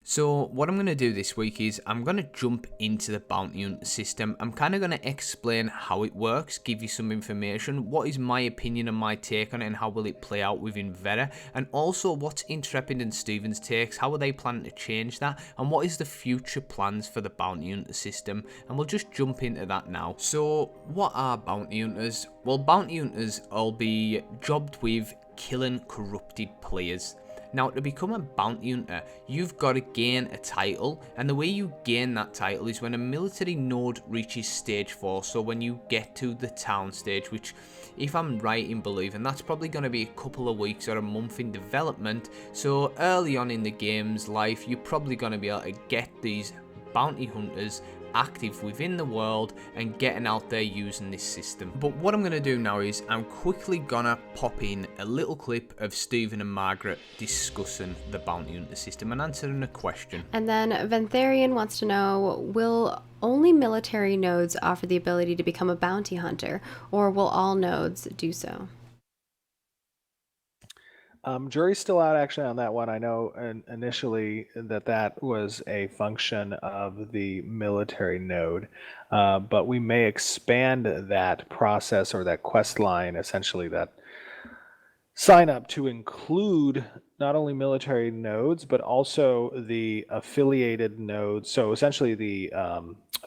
So what I'm going to do this week is I'm going to jump into the bounty hunter system. I'm kind of going to explain how it works, give you some information, what is my opinion and my take on it, and how will it play out within Veta, and also what's Intrepid and Steven's takes, how are they planning to change that, and what is the future plans for the bounty hunter system, and we'll just jump into that now. So what are bounty hunters? Well, bounty hunters will be jobbed with killing corrupted players. Now, to become a bounty hunter, you've got to gain a title, and the way you gain that title is when a military node reaches stage 4, so when you get to the town stage, which, if I'm right in believing, that's probably going to be a couple of weeks or a month in development. So early on in the game's life, you're probably going to be able to get these bounty hunters active within the world and getting out there using this system. But what I'm going to do now is I'm quickly gonna pop in a little clip of Stephen and Margaret discussing the bounty hunter system and answering a question. And then Ventharian wants to know, will only military nodes offer the ability to become a bounty hunter, or will all nodes do so? Jury's still out actually on that one. I know initially that was a function of the military node, but we may expand that process or that quest line, essentially that sign up, to include not only military nodes but also the affiliated nodes. So essentially the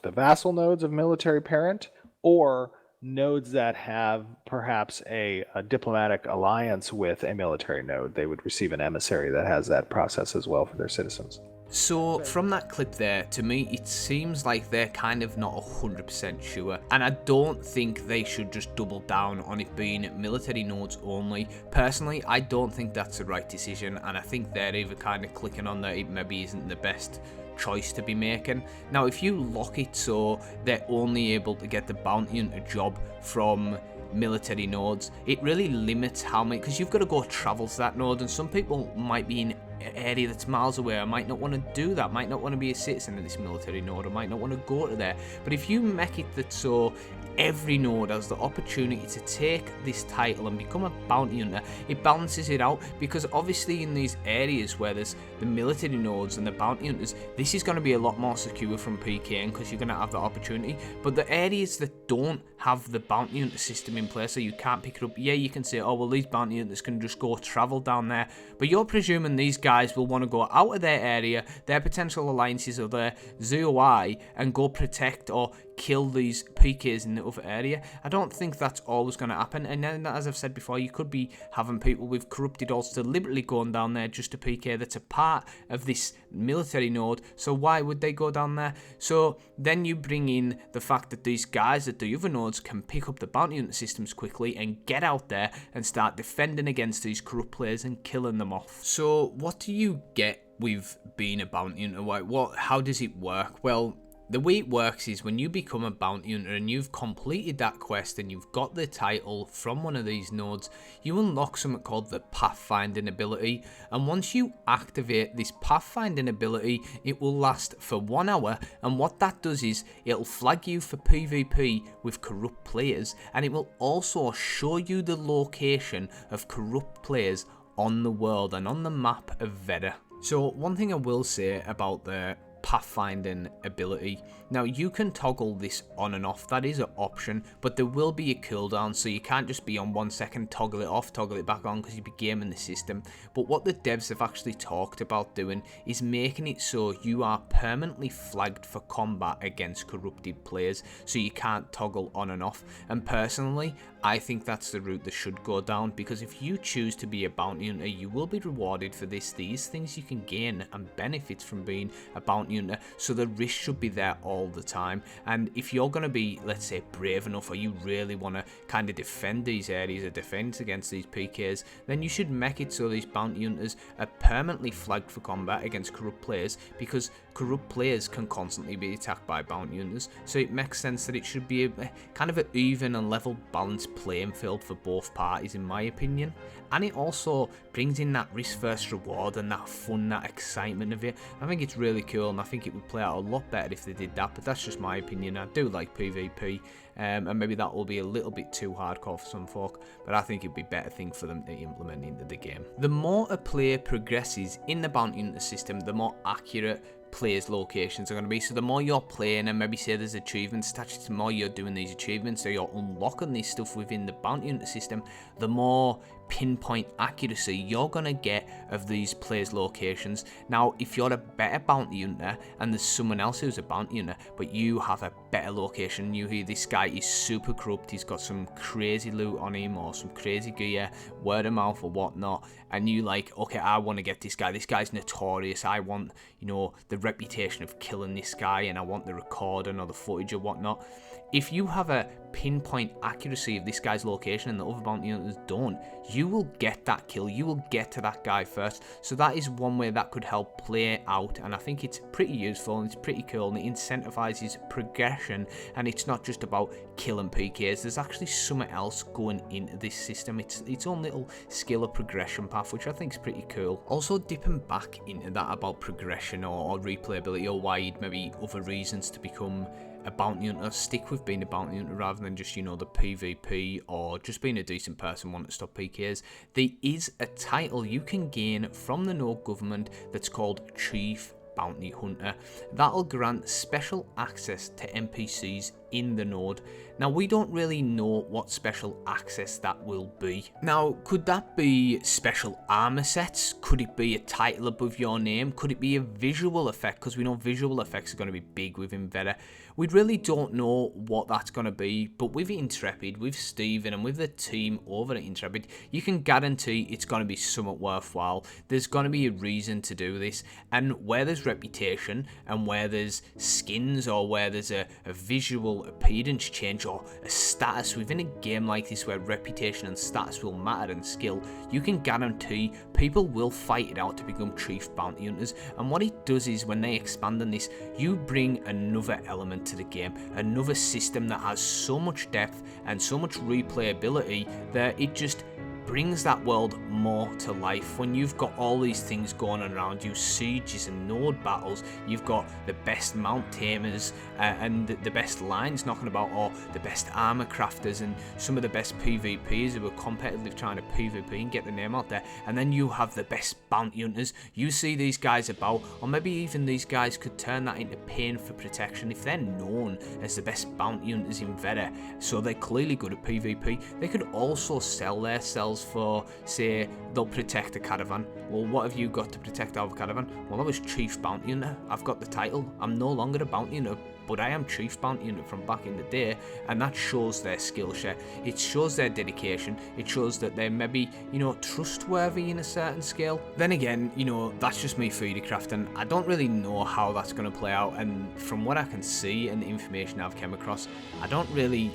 vassal nodes of military parent, or nodes that have perhaps a diplomatic alliance with a military node. They would receive an emissary that has that process as well for their citizens. So from that clip there, to me, it seems like they're kind of not 100% sure, and I don't think they should just double down on it being military nodes only. Personally, I don't think that's the right decision, and I think they're either kind of clicking on that it maybe isn't the best choice to be making. Now, if you lock it so they're only able to get the bounty hunter job from military nodes, it really limits how many, because you've got to go travel to that node, and some people might be in an area that's miles away. I might not want to do that, might not want to be a citizen of this military node, or might not want to go to there. But if you make it that so every node has the opportunity to take this title and become a bounty hunter, it balances it out, because obviously in these areas where there's the military nodes and the bounty hunters, this is going to be a lot more secure from PKing because you're going to have the opportunity. But the areas that don't have the bounty hunter system in place, so you can't pick it up, yeah, you can say, oh well, these bounty hunters can just go travel down there, but you're presuming these guys will want to go out of their area, their potential alliances or their ZOI, and go protect or kill these PKs in the other area. I don't think that's always going to happen, and then, as I've said before, you could be having people with corrupted alts deliberately going down there just to PK that's a part of this military node, so why would they go down there? So then you bring in the fact that these guys at the other nodes can pick up the bounty hunter systems quickly and get out there and start defending against these corrupt players and killing them off. So what do you get with being a bounty hunter? How does it work? Well, the way it works is when you become a bounty hunter and you've completed that quest and you've got the title from one of these nodes, you unlock something called the pathfinding ability, and once you activate this pathfinding ability, it will last for 1 hour, and what that does is it'll flag you for PvP with corrupt players, and it will also show you the location of corrupt players on the world and on the map of Veta. So one thing I will say about the pathfinding ability, now you can toggle this on and off, that is an option, but there will be a cooldown, so you can't just be on 1 second, toggle it off, toggle it back on, because you'll be gaming the system. But what the devs have actually talked about doing is making it so you are permanently flagged for combat against corrupted players, so you can't toggle on and off. And personally, I think that's the route that should go down, because if you choose to be a bounty hunter, you will be rewarded for this. These things you can gain and benefits from being a bounty hunter, so the risk should be there all the time. And if you're going to be, let's say, brave enough, or you really want to kind of defend these areas or defend against these PKs, then you should make it so these bounty hunters are permanently flagged for combat against corrupt players, because corrupt players can constantly be attacked by bounty hunters. So it makes sense that it should be a kind of an even and level balance playing field for both parties, in my opinion. And it also brings in that risk versus reward and that fun, that excitement of it. I think it's really cool, and I think it would play out a lot better if they did that, but that's just my opinion. I do like PvP, and maybe that will be a little bit too hardcore for some folk, but I think it'd be a better thing for them to implement into the game. The more a player progresses in the bounty hunter system, the more accurate players' locations are going to be. So the more you're playing, and maybe say there's achievements attached, the more you're doing these achievements, so you're unlocking this stuff within the bounty hunter system, the more pinpoint accuracy you're going to get of these players' locations. Now, if you're a better bounty hunter and there's someone else who's a bounty hunter, but you have a better location, you hear this guy is super corrupt, he's got some crazy loot on him or some crazy gear, word of mouth or whatnot, and you like, okay, I want to get this guy's notorious, I want, you know, the reputation of killing this guy, and I want the recording or the footage or whatnot. If you have a pinpoint accuracy of this guy's location and the other bounty hunters don't, you will get that kill, you will get to that guy first. So that is one way that could help play out, and I think it's pretty useful and it's pretty cool, and it incentivizes progression, and it's not just about killing PKs. There's actually something else going into this system. It's its own little skill of progression path, which I think is pretty cool. Also, dipping back into that about progression or replayability, or why maybe other reasons to become a bounty hunter, stick with being a bounty hunter rather than just, you know, the PvP or just being a decent person wanting to stop PKs. There is a title you can gain from the Node government that's called Chief Bounty Hunter. That'll grant special access to NPCs in the node. Now, we don't really know what special access that will be. Now, could that be special armor sets? Could it be a title above your name? Could it be a visual effect? Because we know visual effects are going to be big within Veta. We really don't know what that's going to be, but with Intrepid, with Steven, and with the team over at Intrepid, you can guarantee it's going to be somewhat worthwhile. There's going to be a reason to do this, and where there's reputation, and where there's skins, or where there's a visual appearance change, or a status within a game like this where reputation and status will matter and skill, you can guarantee people will fight it out to become Chief Bounty Hunters. And what it does is, when they expand on this, you bring another element to the game, another system that has so much depth and so much replayability that it just brings that world more to life. When you've got all these things going on around you, sieges and node battles, you've got the best mount tamers and the best lines knocking about, or the best armor crafters and some of the best PvPers who are competitively trying to PvP and get the name out there, and then you have the best bounty hunters. You see these guys about, or maybe even these guys could turn that into pain for protection if they're known as the best bounty hunters in Veta, so they're clearly good at PvP. They could also sell their cells for, say, they'll protect a caravan. Well, what have you got to protect our caravan? Well, I was Chief Bounty Hunter. I've got the title. I'm no longer a bounty hunter, but I am Chief Bounty Hunter from back in the day, and that shows their skill set. It shows their dedication. It shows that they're maybe, you know, trustworthy in a certain scale. Then again, you know, that's just me 3D crafting. I don't really know how that's going to play out, and from what I can see and the information I've come across, I don't really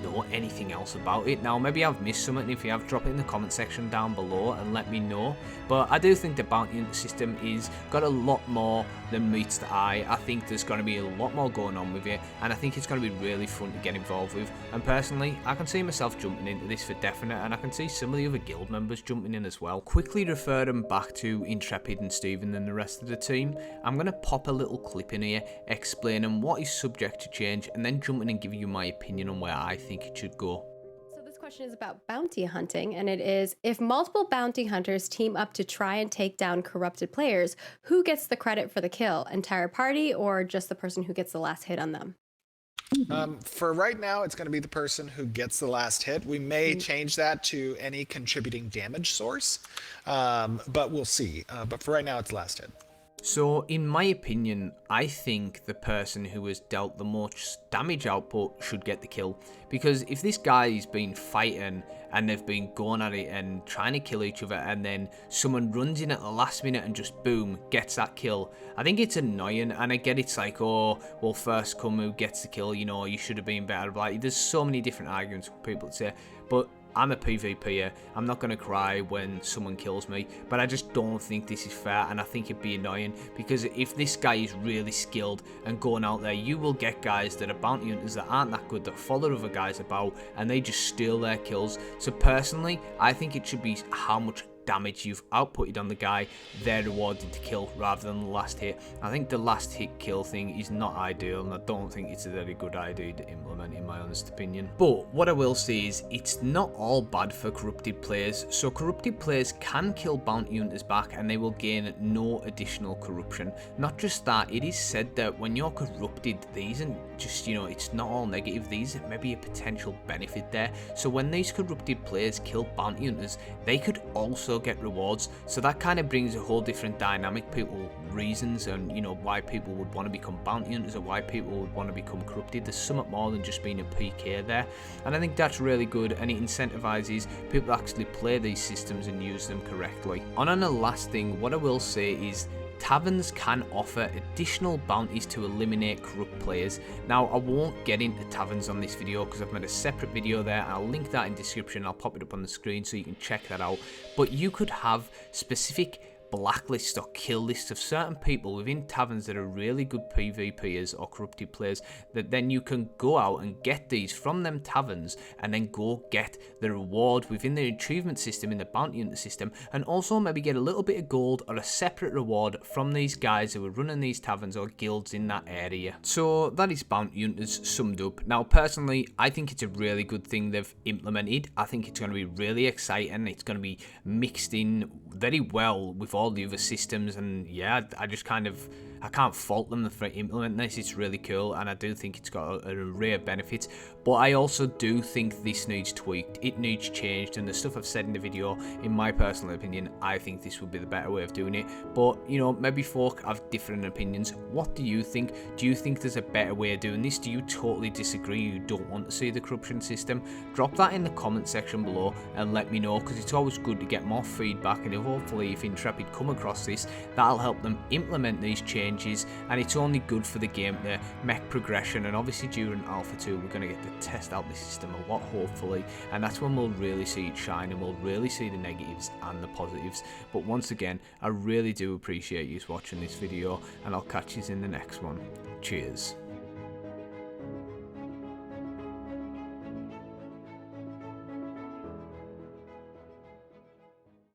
know anything else about it. Now, maybe I've missed something. If you have, drop it in the comment section down below and let me know. But I do think the bounty hunter system is got a lot more than meets the eye. I think there's going to be a lot more going on with it, and I think it's going to be really fun to get involved with. And personally, I can see myself jumping into this for definite, and I can see some of the other guild members jumping in as well. Quickly referring back to Intrepid and Steven and the rest of the team, I'm going to pop a little clip in here explaining what is subject to change, and then jumping and giving you my opinion on where I think it should go. So this question is about bounty hunting, and it is, if multiple bounty hunters team up to try and take down corrupted players, who gets the credit for the kill? Entire party, or just the person who gets the last hit on them? For right now, it's going to be the person who gets the last hit. We may change that to any contributing damage source, but we'll see. But for right now, it's last hit. So, in my opinion, I think the person who has dealt the most damage output should get the kill. Because if this guy's been fighting and they've been going at it and trying to kill each other, and then someone runs in at the last minute and just boom, gets that kill, I think it's annoying. And I get it's like, oh, well, first come who gets the kill, you know, you should have been better. Like, there's so many different arguments for people to say. But I'm a PvPer, I'm not going to cry when someone kills me, but I just don't think this is fair, and I think it'd be annoying, because if this guy is really skilled and going out there, you will get guys that are bounty hunters that aren't that good, that follow other guys about, and they just steal their kills. So personally, I think it should be how much damage you've outputted on the guy they're rewarded to kill, rather than the last hit. I think the last hit kill thing is not ideal, and I don't think it's a very good idea to implement, in my honest opinion. But what I will say is it's not all bad for corrupted players. So corrupted players can kill bounty hunters back and they will gain no additional corruption. Not just that, it is said that when you're corrupted, these aren't just, you know, it's not all negative, these may be a potential benefit there. So when these corrupted players kill bounty hunters, they could also get rewards. So that kind of brings a whole different dynamic, people reasons, and you know, why people would want to become bounty hunters or why people would want to become corrupted. There's somewhat more than just being a PK there, and I think that's really good, and it incentivizes people to actually play these systems and use them correctly. On the last thing, what I will say is taverns can offer additional bounties to eliminate corrupt players. Now, I won't get into taverns on this video because I've made a separate video there, and I'll link that in the description. I'll pop it up on the screen so you can check that out. But you could have specific blacklist or kill list of certain people within taverns that are really good PvPers or corrupted players, that then you can go out and get these from them taverns and then go get the reward within the achievement system in the bounty hunter system, and also maybe get a little bit of gold or a separate reward from these guys who are running these taverns or guilds in that area. So that is bounty hunters summed up. Now personally, I think it's a really good thing they've implemented. I think it's going to be really exciting. It's going to be mixed in very well with all the other systems, and yeah, I can't fault them for implementing this. It's really cool, and I do think it's got an array of benefits, but I also do think this needs tweaked, it needs changed, and the stuff I've said in the video, in my personal opinion, I think this would be the better way of doing it. But you know, maybe folk have different opinions. What do you think? Do you think there's a better way of doing this? Do you totally disagree? You don't want to see the corruption system? Drop that in the comment section below and let me know, because it's always good to get more feedback, and hopefully if Intrepid come across this, that'll help them implement these changes, and it's only good for the game to make progression. And obviously during Alpha 2 we're going to get to test out the system a lot, hopefully, and that's when we'll really see it shine, and we'll really see the negatives and the positives. But once again, I really do appreciate you watching this video, and I'll catch you in the next one. Cheers.